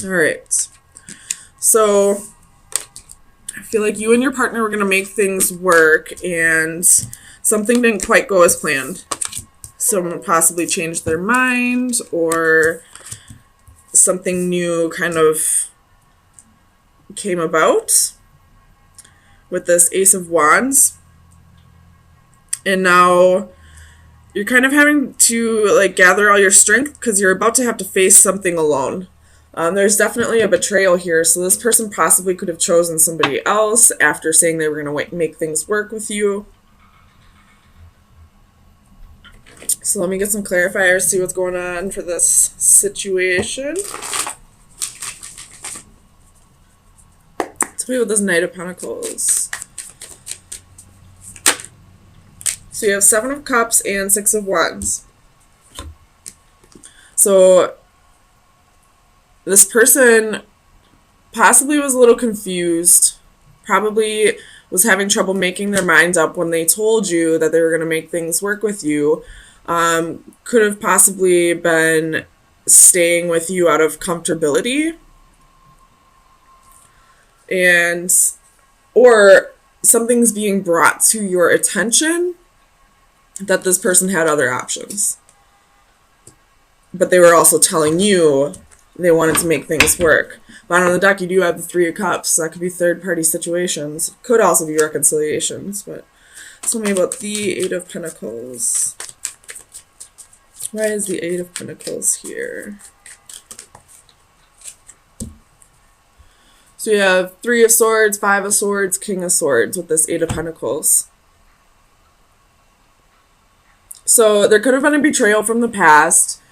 All right. So I feel like you and your partner were going to make things work, and something didn't quite go as planned. Someone possibly changed their mind, or something new kind of came about with this Ace of Wands. And now you're kind of having to like gather all your strength because you're about to have to face something alone. There's definitely a betrayal here, so this person possibly could have chosen somebody else after saying they were going to make things work with you. So let me get some clarifiers, see what's going on for this situation. Tell me about this Knight of Pentacles. So you have Seven of Cups and Six of Wands. So this person possibly was a little confused, probably was having trouble making their minds up when they told you that they were going to make things work with you. Could have possibly been staying with you out of comfortability, and or something's being brought to your attention that this person had other options, but they were also telling you they wanted to make things work. But on the deck, you do have the Three of Cups. So that could be third-party situations. Could also be reconciliations. But tell me about the Eight of Pentacles. Why is the Eight of Pentacles here? So you have Three of Swords, Five of Swords, King of Swords with this Eight of Pentacles. So there could have been a betrayal from the past,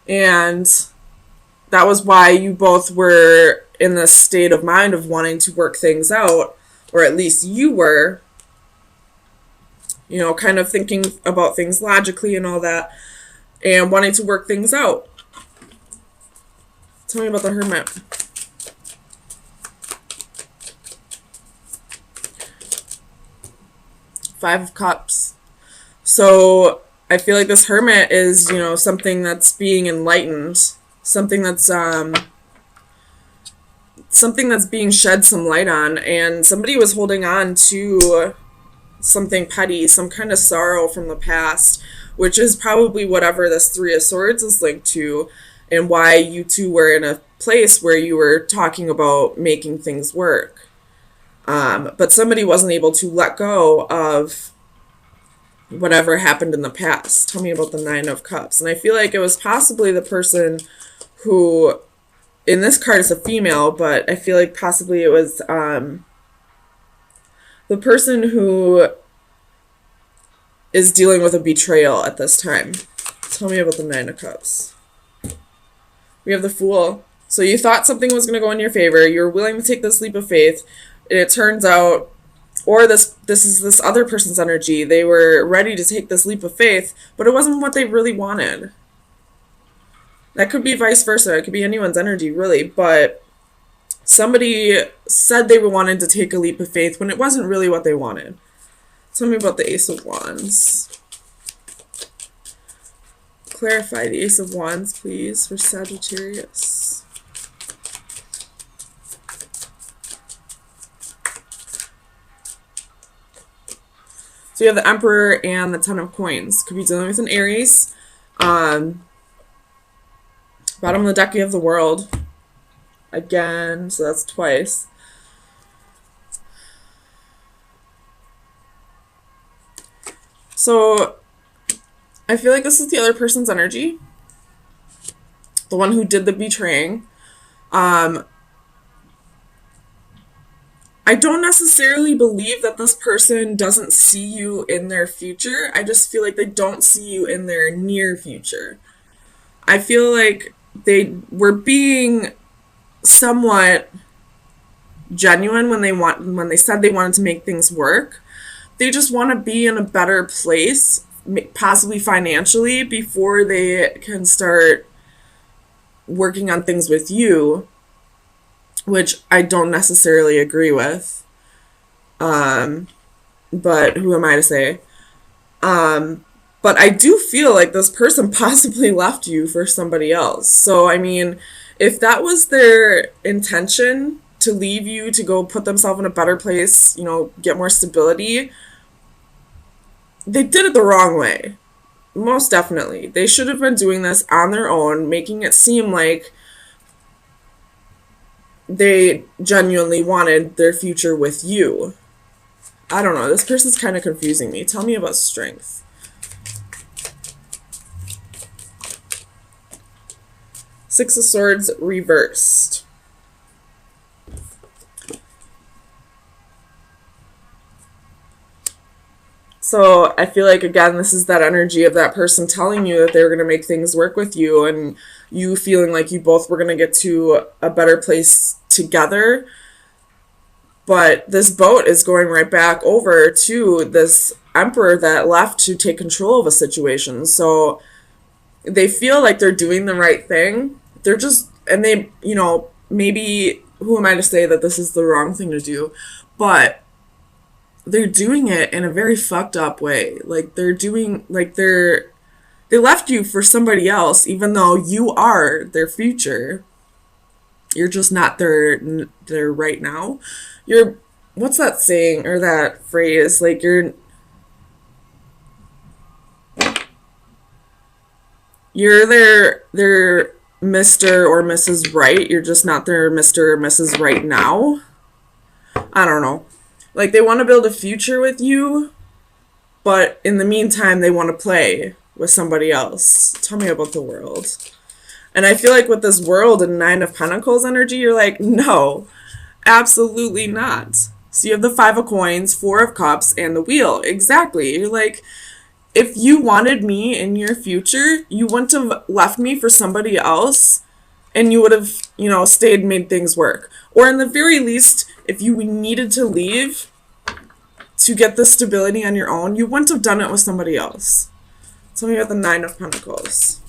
and that was why you both were in this state of mind of wanting to work things out, or at least you were, kind of thinking about things logically and all that, and wanting to work things out. Tell me about the Hermit. Five of Cups. So I feel like this Hermit is, something that's being enlightened, something that's being shed some light on, and somebody was holding on to something petty, some kind of sorrow from the past, which is probably whatever this Three of Swords is linked to, and why you two were in a place where you were talking about making things work. But somebody wasn't able to let go of whatever happened in the past. Tell me about the Nine of Cups. And I feel like it was possibly the person who, in this card it's a female, but I feel like possibly it was the person who is dealing with a betrayal at this time. Tell me about the Nine of Cups. We have the Fool. So you thought something was going to go in your favor. You're willing to take this leap of faith, and it turns out, or this is this other person's energy. They were ready to take this leap of faith, but it wasn't what they really wanted. That could be vice versa. It could be anyone's energy, really. But somebody said they wanted to take a leap of faith when it wasn't really what they wanted. Tell me about the Ace of Wands. Clarify the Ace of Wands, please, for Sagittarius. So you have the Emperor and the Ten of Coins. Could be dealing with an Aries. Bottom of the deck, you have the World. Again, so that's twice. So I feel like this is the other person's energy. The one who did the betraying. I don't necessarily believe that this person doesn't see you in their future. I just feel like they don't see you in their near future. I feel like they were being somewhat genuine when they said they wanted to make things work. They just want to be in a better place, possibly financially, before they can start working on things with you, which I don't necessarily agree with. But who am I to say? But I do feel like this person possibly left you for somebody else. So, I mean, If that was their intention to leave you to go put themselves in a better place, get more stability, they did it the wrong way. Most definitely. They should have been doing this on their own, making it seem like they genuinely wanted their future with you. I don't know. This person's kind of confusing me. Tell me about strength. Six of Swords reversed. So I feel like, again, this is that energy of that person telling you that they were going to make things work with you, and you feeling like you both were going to get to a better place together. But this boat is going right back over to this emperor that left to take control of a situation. So they feel like they're doing the right thing. They're just, and they, maybe, who am I to say that this is the wrong thing to do? But they're doing it in a very fucked up way. Like, they left you for somebody else, even though you are their future. You're just not their right now. What's that saying or that phrase? Like, you're their Mr. or Mrs. Right. You're just not their Mr. or Mrs. Right now. I don't know. Like, they want to build a future with you, but in the meantime, they want to play with somebody else. Tell me about the world. And I feel like with this world and Nine of Pentacles energy, you're like, no, absolutely not. So you have the Five of Coins, Four of Cups, and the Wheel. Exactly. You're like, if you wanted me in your future, you wouldn't have left me for somebody else, and you would have, stayed and made things work. Or in the very least, if you needed to leave to get the stability on your own, you wouldn't have done it with somebody else. Tell me about the Nine of Pentacles.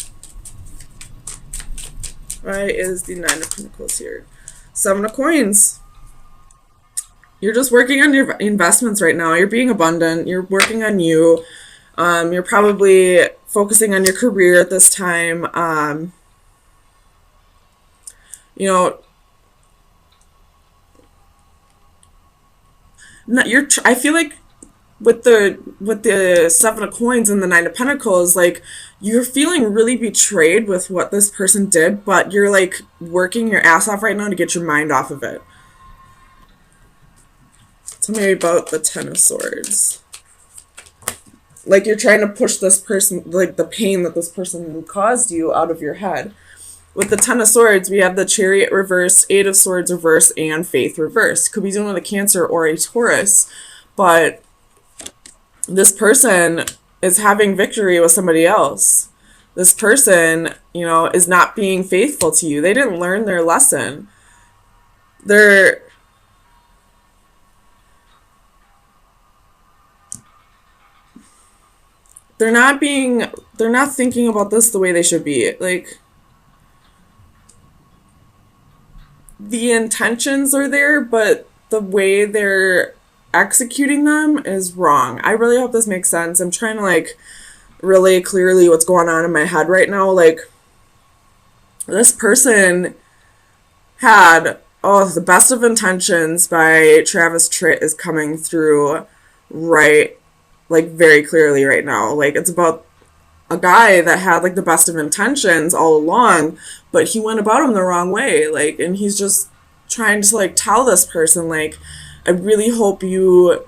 Why is the Nine of Pentacles here? Seven of Coins. You're just working on your investments right now. You're being abundant. You're working on you. You're probably focusing on your career at this time. I feel like with the Seven of Coins and the Nine of Pentacles, like, you're feeling really betrayed with what this person did, but you're like working your ass off right now to get your mind off of it. Tell me about the Ten of Swords. Like, you're trying to push this person, like, the pain that this person caused you out of your head. With the Ten of Swords, we have the Chariot reverse, Eight of Swords reverse, and Faith reverse. Could be dealing with a Cancer or a Taurus, but this person is having victory with somebody else. This person, is not being faithful to you. They didn't learn their lesson. They're not thinking about this the way they should be. Like, the intentions are there, but the way they're executing them is wrong. I really hope this makes sense. I'm trying to, like, relay clearly what's going on in my head right now. Like, this person had, the Best of Intentions by Travis Tritt is coming through right, like, very clearly right now. Like, it's about a guy that had, like, the best of intentions all along, but he went about him the wrong way. Like, and he's just trying to, like, tell this person, like, I really hope you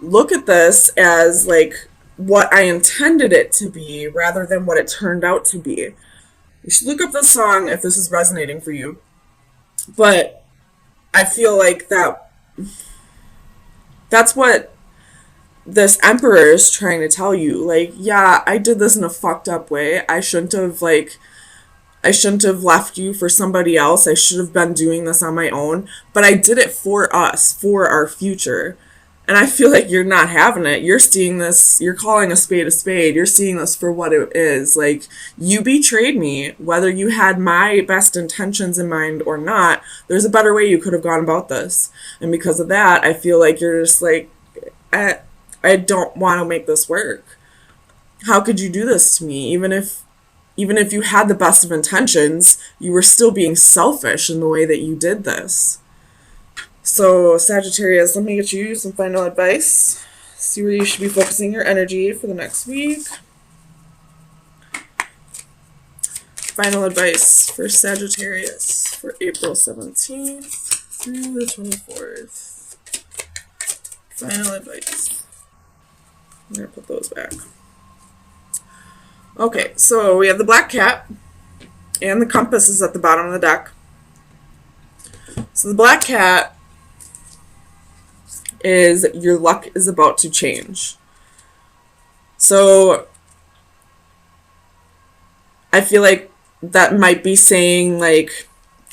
look at this as, like, what I intended it to be rather than what it turned out to be. You should look up this song if this is resonating for you. But I feel like that's what this emperor is trying to tell you. Like, yeah, I did this in a fucked up way. I shouldn't have left you for somebody else. I should have been doing this on my own. But I did it for us, for our future. And I feel like you're not having it. You're seeing this, you're calling a spade a spade. You're seeing this for what it is. Like, you betrayed me. Whether you had my best intentions in mind or not, there's a better way you could have gone about this. And because of that, I feel like you're just like, I don't want to make this work. How could you do this to me? Even if even if you had the best of intentions, you were still being selfish in the way that you did this. So, Sagittarius, let me get you some final advice. See where you should be focusing your energy for the next week. Final advice for Sagittarius for April 17th through the 24th. Final advice. I'm going to put those back. Okay, so we have the black cat, and the compass is at the bottom of the deck. So the black cat is your luck is about to change. So I feel like that might be saying like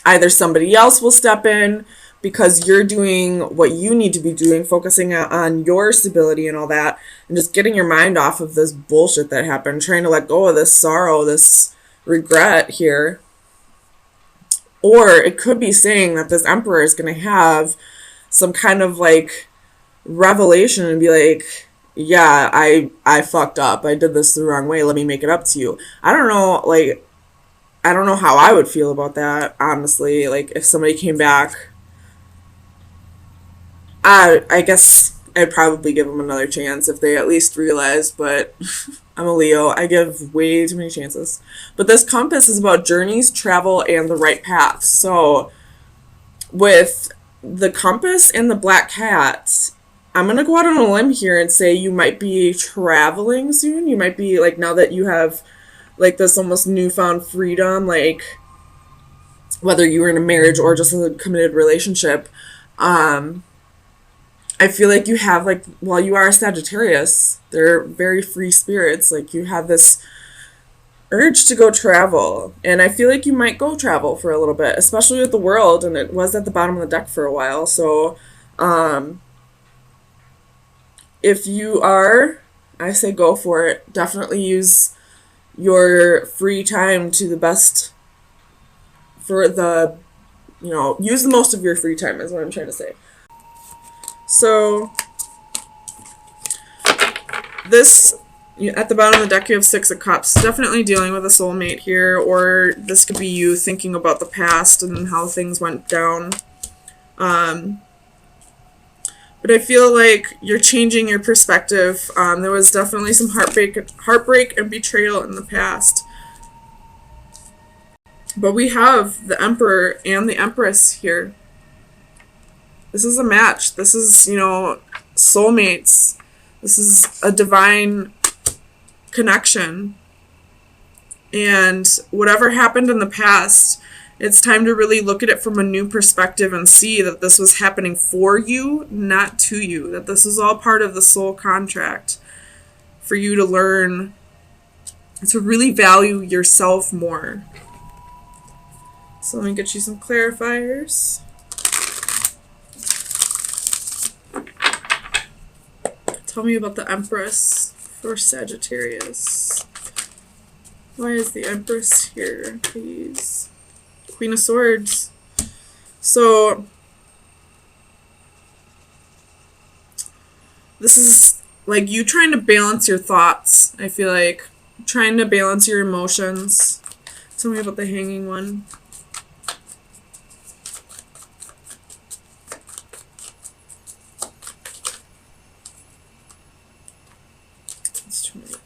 either somebody else will step in because you're doing what you need to be doing, focusing on your stability and all that, and just getting your mind off of this bullshit that happened, trying to let go of this sorrow, this regret here. Or it could be saying that this emperor is going to have some kind of like revelation and be like, yeah, I fucked up. I did this the wrong way. Let me make it up to you. I don't know, like, I don't know how I would feel about that, honestly. Like, if somebody came back, I guess I'd probably give them another chance if they at least realized, but I'm a Leo. I give way too many chances. But this compass is about journeys, travel, and the right path. So, with the compass and the black cat, I'm going to go out on a limb here and say you might be traveling soon. You might be, like, now that you have like this almost newfound freedom, like whether you were in a marriage or just a committed relationship, I feel like you have like, well, you are a Sagittarius, they're very free spirits, like you have this urge to go travel, and I feel like you might go travel for a little bit, especially with the world, and it was at the bottom of the deck for a while. So if you are, I say go for it. Definitely use your free time to the best for the, use the most of your free time is what I'm trying to say. So this, at the bottom of the deck, you have Six of Cups. Definitely dealing with a soulmate here, or this could be you thinking about the past and how things went down. But I feel like you're changing your perspective. There was definitely some heartbreak and betrayal in the past. But we have the Emperor and the Empress here. This is a match. This is, soulmates. This is a divine connection. And whatever happened in the past, it's time to really look at it from a new perspective and see that this was happening for you, not to you. That this is all part of the soul contract for you to learn to really value yourself more. So let me get you some clarifiers. Tell me about the Empress for Sagittarius. Why is the Empress here, please? Queen of Swords. So this is like you trying to balance your thoughts. I feel like trying to balance your emotions. Tell me about the Hanging one. That's too many.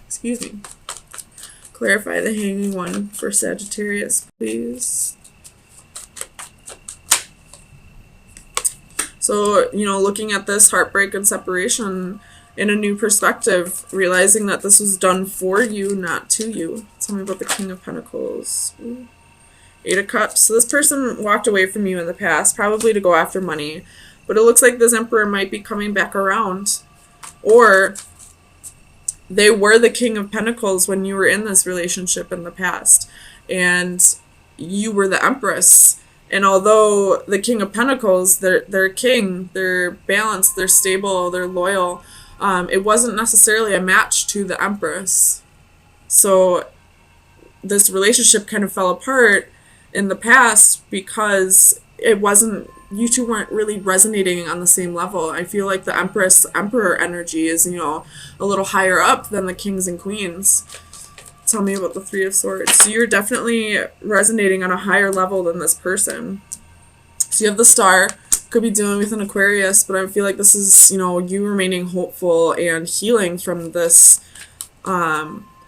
Excuse me. Clarify the Hanging one for Sagittarius, please. So, looking at this heartbreak and separation in a new perspective, realizing that this was done for you, not to you. Tell me about the King of Pentacles. Ooh. Eight of Cups. So this person walked away from you in the past, probably to go after money. But it looks like this Emperor might be coming back around. Or they were the King of Pentacles when you were in this relationship in the past. And you were the Empress. And although the King of Pentacles, they're king, they're balanced, they're stable, they're loyal, it wasn't necessarily a match to the Empress. So this relationship kind of fell apart in the past because it wasn't, you two weren't really resonating on the same level. I feel like the Emperor energy is, a little higher up than the Kings and Queens. Tell me about the Three of Swords. So you're definitely resonating on a higher level than this person. So you have the Star. Could be dealing with an Aquarius, but I feel like this is, you remaining hopeful and healing from this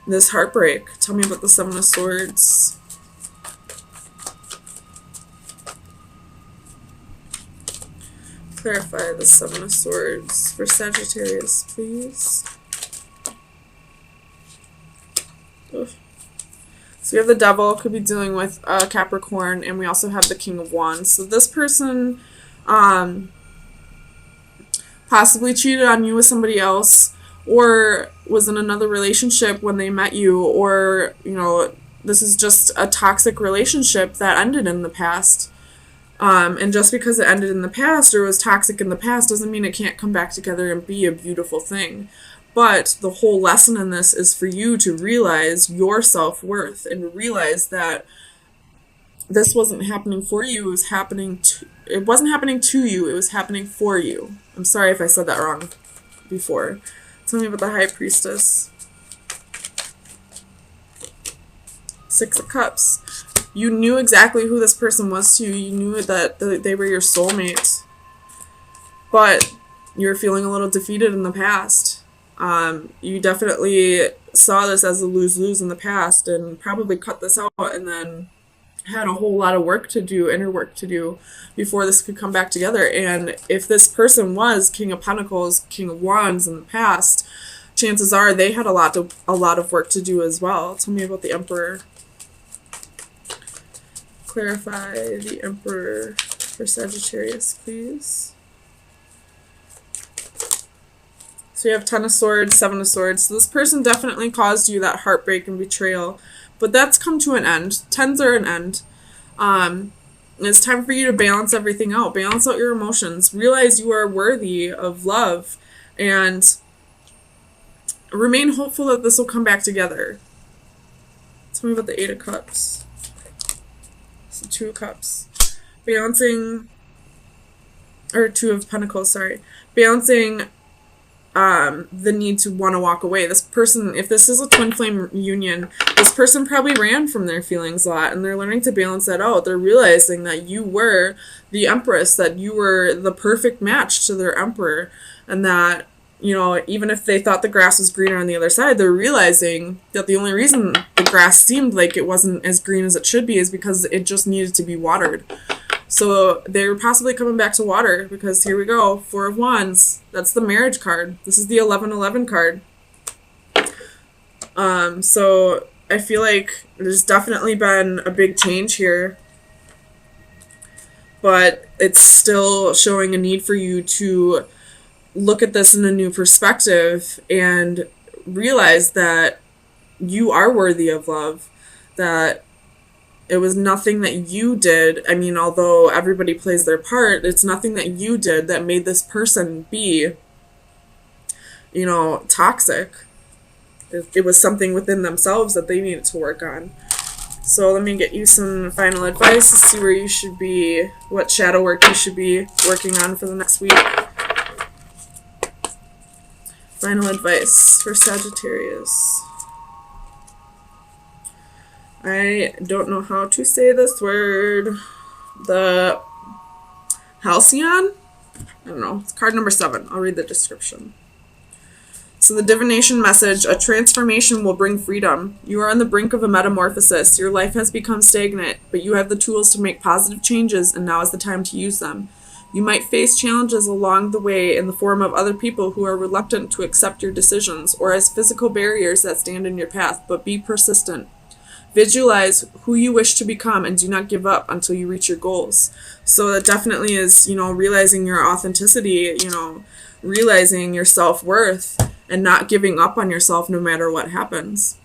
this heartbreak. Tell me about the Seven of Swords. Clarify the Seven of Swords for Sagittarius, please. Oof. So we have the Devil, could be dealing with Capricorn, and we also have the King of Wands. So this person possibly cheated on you with somebody else, or was in another relationship when they met you, or, this is just a toxic relationship that ended in the past. And just because it ended in the past or was toxic in the past doesn't mean it can't come back together and be a beautiful thing. But the whole lesson in this is for you to realize your self-worth and realize that this wasn't happening for you, it was happening to, it wasn't happening to you, it was happening for you. I'm sorry if I said that wrong before. Tell me about the High Priestess. Six of Cups. You knew exactly who this person was to you. You knew that they were your soulmate. But you were feeling a little defeated in the past. You definitely saw this as a lose-lose in the past and probably cut this out and then had a whole lot of work to do, inner work to do, before this could come back together. And if this person was King of Pentacles, King of Wands in the past, chances are they had a lot of work to do as well. Tell me about the Emperor. Clarify the Emperor for Sagittarius, please. So you have Ten of Swords, Seven of Swords. So this person definitely caused you that heartbreak and betrayal, but that's come to an end. Tens are an end. It's time for you to balance everything out. Balance out your emotions. Realize you are worthy of love, and remain hopeful that this will come back together. Tell me about the Eight of Cups. So Two of Cups. Balancing, or Two of Pentacles, sorry. Balancing the need to want to walk away. This person, if this is a twin flame union, this person probably ran from their feelings a lot, and they're learning to balance that out. They're realizing that you were the Empress, that you were the perfect match to their Emperor, and that, even if they thought the grass was greener on the other side, they're realizing that the only reason the grass seemed like it wasn't as green as it should be is because it just needed to be watered. So they're possibly coming back to water, because here we go, Four of Wands. That's the marriage card. This is the 1111 card. So I feel like there's definitely been a big change here, but it's still showing a need for you to look at this in a new perspective and realize that you are worthy of love, that it was nothing that you did. I mean, although everybody plays their part, it's nothing that you did that made this person be, toxic. It was something within themselves that they needed to work on. So let me get you some final advice to see where you should be, what shadow work you should be working on for the next week. Final advice for Sagittarius. I don't know how to say this word. The Halcyon? I don't know. It's card number 7. I'll read the description. So the divination message: a transformation will bring freedom. You are on the brink of a metamorphosis. Your life has become stagnant, but you have the tools to make positive changes, and now is the time to use them. You might face challenges along the way in the form of other people who are reluctant to accept your decisions, or as physical barriers that stand in your path, but be persistent. Visualize who you wish to become and do not give up until you reach your goals. So that definitely is, realizing your authenticity, realizing your self-worth and not giving up on yourself no matter what happens.